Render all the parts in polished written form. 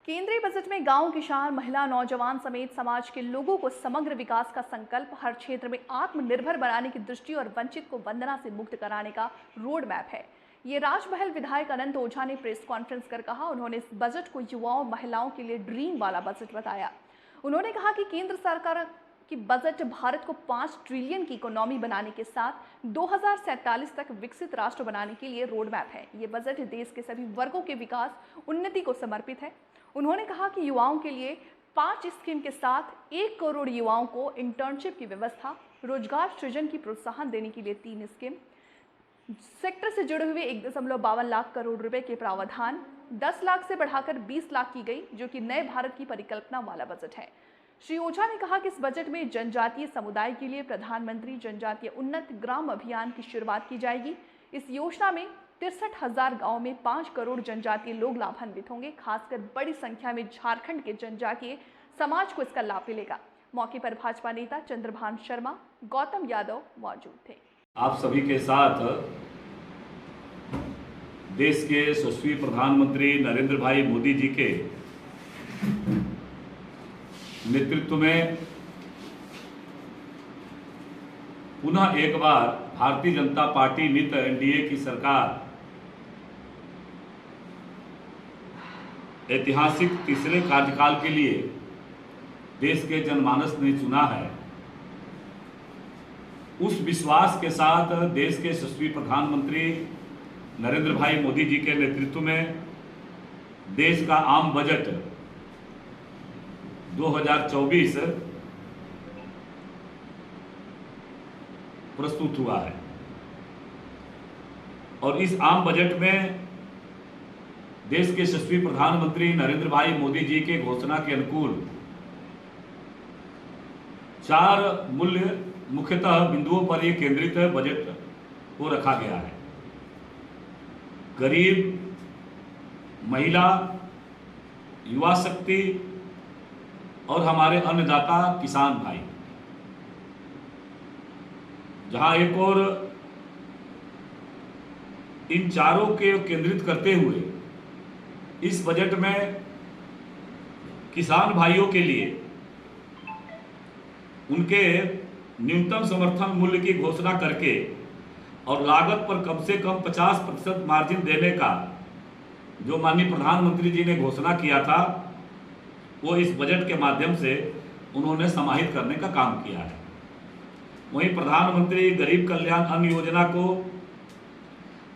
केंद्रीय बजट में गांव, किसान, महिला, नौजवान समेत समाज के लोगों को समग्र विकास का संकल्प, हर क्षेत्र में आत्मनिर्भर बनाने की दृष्टि और वंचित को वंदना से मुक्त कराने का रोड मैप है। ये राजमहल विधायक अनंत ओझा ने प्रेस कॉन्फ्रेंस कर कहा। उन्होंने इस बजट को युवाओं और महिलाओं के लिए ड्रीम वाला बजट बताया। उन्होंने कहा कि केंद्र सरकार की बजट भारत को 5 ट्रिलियन की इकोनॉमी बनाने के साथ 2047 तक विकसित राष्ट्र बनाने के लिए रोड मैप है। ये बजट देश के सभी वर्गों के विकास, उन्नति को समर्पित है। उन्होंने कहा कि युवाओं के लिए 5 स्कीम के साथ 1 करोड़ युवाओं को इंटर्नशिप की व्यवस्था, रोजगार सृजन की प्रोत्साहन देने के लिए 3 स्कीम, सेक्टर से जुड़े हुए 1.52 लाख करोड़ रुपए के प्रावधान 10 लाख से बढ़ाकर 20 लाख की गई, जो कि नए भारत की परिकल्पना वाला बजट है। श्री ओझा ने कहा कि इस बजट में जनजातीय समुदाय के लिए प्रधानमंत्री जनजातीय उन्नत ग्राम अभियान की शुरुआत की जाएगी। इस योजना में 63,000 गाँव में 5 करोड़ जनजातीय लोग लाभान्वित होंगे। खासकर बड़ी संख्या में झारखंड के जनजातीय समाज को इसका लाभ मिलेगा। मौके पर भाजपा नेता चंद्रभान शर्मा, गौतम यादव मौजूद थे। आप सभी के साथ देश के यशस्वी प्रधानमंत्री नरेंद्र भाई मोदी जी के नेतृत्व में पुनः एक बार भारतीय जनता पार्टी मित एनडीए की सरकार ऐतिहासिक तीसरे कार्यकाल के लिए देश के जनमानस ने चुना है। उस विश्वास के साथ देश के यशस्वी प्रधानमंत्री नरेंद्र भाई मोदी जी के नेतृत्व में देश का आम बजट 2024 प्रस्तुत हुआ है और इस आम बजट में देश के यशस्वी प्रधानमंत्री नरेंद्र भाई मोदी जी के घोषणा के अनुकूल 4 मूल्य मुख्यतः बिंदुओं पर यह केंद्रित बजट को रखा गया है। गरीब, महिला, युवा शक्ति और हमारे अन्नदाता किसान भाई, जहां एक और इन चारों के केंद्रित करते हुए इस बजट में किसान भाइयों के लिए उनके न्यूनतम समर्थन मूल्य की घोषणा करके और लागत पर कम से कम 50% मार्जिन देने का जो माननीय प्रधानमंत्री जी ने घोषणा किया था, वो इस बजट के माध्यम से उन्होंने समाहित करने का काम किया है। वहीं प्रधानमंत्री गरीब कल्याण अन्न योजना को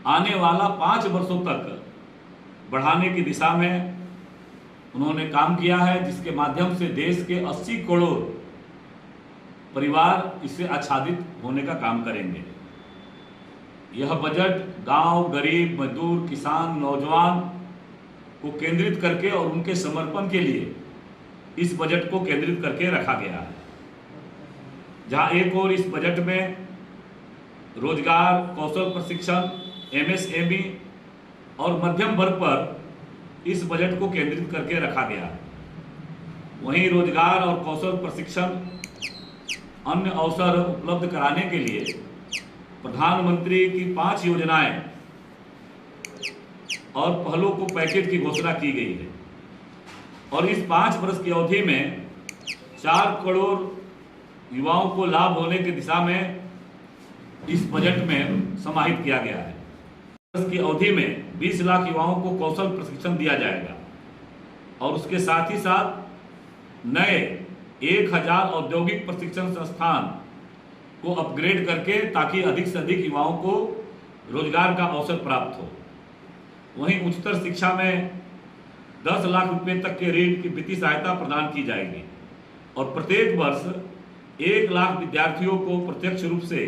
आने वाला 5 वर्षों तक बढ़ाने की दिशा में उन्होंने काम किया है, जिसके माध्यम से देश के 80 करोड़ परिवार इससे आच्छादित होने का काम करेंगे। यह बजट गांव, गरीब, मजदूर, किसान, नौजवान को केंद्रित करके और उनके समर्पण के लिए इस बजट को केंद्रित करके रखा गया है। जहां एक और इस बजट में रोजगार, कौशल प्रशिक्षण, एमएसएमई और मध्यम वर्ग पर इस बजट को केंद्रित करके रखा गया है। वहीं रोजगार और कौशल प्रशिक्षण, अन्य अवसर उपलब्ध कराने के लिए प्रधानमंत्री की 5 योजनाएं और पहलों को पैकेज की घोषणा की गई है और इस 5 वर्ष की अवधि में 4 करोड़ युवाओं को लाभ होने की दिशा में इस बजट में समाहित किया गया है। वर्ष की अवधि में 20 लाख युवाओं को कौशल प्रशिक्षण दिया जाएगा और उसके साथ ही साथ नए 1000 औद्योगिक प्रशिक्षण संस्थान को अपग्रेड करके ताकि अधिक से अधिक युवाओं को रोजगार का अवसर प्राप्त हो। वहीं उच्चतर शिक्षा में 10 लाख रुपए तक के ऋण की वित्तीय सहायता प्रदान की जाएगी और प्रत्येक वर्ष 1 लाख विद्यार्थियों को प्रत्यक्ष रूप से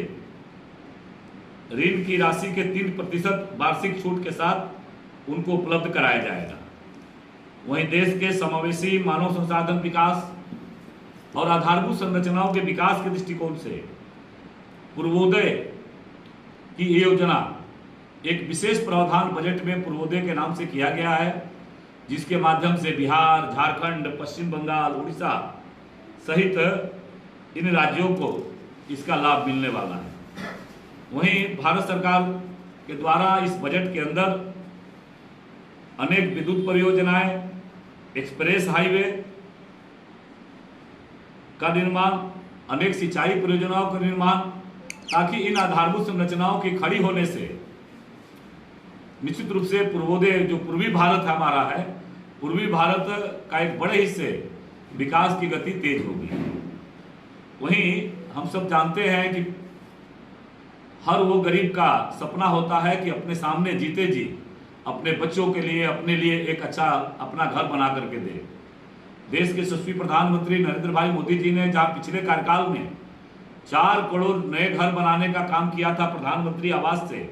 ऋण की राशि के 3% वार्षिक छूट के साथ उनको उपलब्ध कराया जाएगा। वहीं देश के समावेशी मानव संसाधन विकास और आधारभूत संरचनाओं के विकास के दृष्टिकोण से पूर्वोदय की योजना एक विशेष प्रावधान बजट में पूर्वोदय के नाम से किया गया है, जिसके माध्यम से बिहार, झारखंड, पश्चिम बंगाल, उड़ीसा सहित इन राज्यों को इसका लाभ मिलने वाला है। वहीं भारत सरकार के द्वारा इस बजट के अंदर अनेक विद्युत परियोजनाएं, एक्सप्रेस हाईवे का निर्माण, अनेक सिंचाई परियोजनाओं का निर्माण, ताकि इन आधारभूत संरचनाओं के खड़ी होने से निश्चित रूप से पूर्वोदय जो पूर्वी भारत हमारा है, पूर्वी भारत का एक बड़े हिस्से विकास की गति तेज होगी। वहीं हम सब जानते हैं कि हर वो गरीब का सपना होता है कि अपने सामने जीते जी अपने बच्चों के लिए, अपने लिए एक अच्छा अपना घर बना करके दे। देश के यशस्वी प्रधानमंत्री नरेंद्र भाई मोदी जी ने जहां पिछले कार्यकाल में 4 करोड़ नए घर बनाने का काम किया था प्रधानमंत्री आवास से,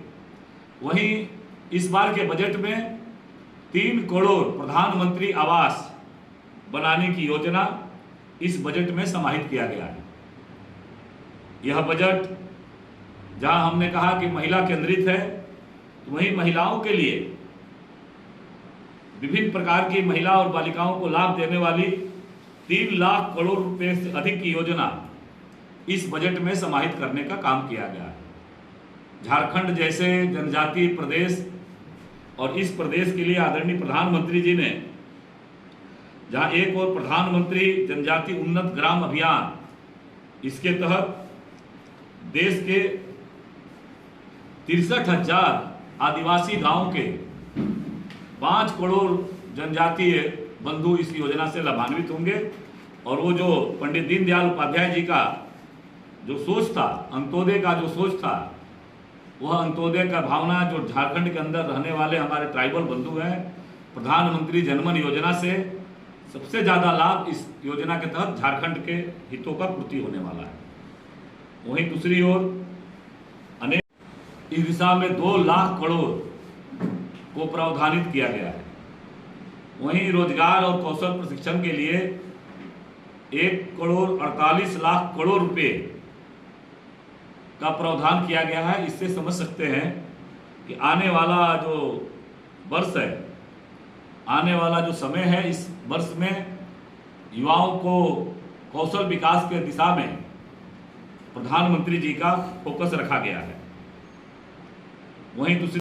वहीं इस बार के बजट में 3 करोड़ प्रधानमंत्री आवास बनाने की योजना इस बजट में समाहित किया गया है। यह बजट जहां हमने कहा कि महिला केंद्रित है, तो वहीं महिलाओं के लिए विभिन्न प्रकार की महिला और बालिकाओं को लाभ देने वाली 3 लाख करोड़ रुपए से अधिक की योजना इस बजट में समाहित करने का काम किया गया है। झारखंड जैसे जनजातीय प्रदेश और इस प्रदेश के लिए आदरणीय प्रधानमंत्री जी ने जहां एक और प्रधानमंत्री जनजाति उन्नत ग्राम अभियान, इसके तहत देश के 63,000 आदिवासी गांव के 5 करोड़ जनजातीय बंधु इस योजना से लाभान्वित होंगे। और वो जो पंडित दीनदयाल उपाध्याय जी का जो सोच था, अंत्योदय का जो सोच था, वह अंत्योदय का भावना जो झारखंड के अंदर रहने वाले हमारे ट्राइबल बंधु हैं, प्रधानमंत्री जनमन योजना से सबसे ज़्यादा लाभ इस योजना के तहत झारखंड के हितों का पूर्ति होने वाला है। वहीं दूसरी ओर अनेक इस दिशा में 2 लाख करोड़ को प्रावधानित किया गया है। वहीं रोजगार और कौशल प्रशिक्षण के लिए 1 करोड़ 48 लाख करोड़ रुपए का प्रावधान किया गया है। इससे समझ सकते हैं कि आने वाला जो वर्ष है, आने वाला जो समय है, इस वर्ष में युवाओं को कौशल विकास के दिशा में प्रधानमंत्री जी का फोकस रखा गया है। वहीं दूसरी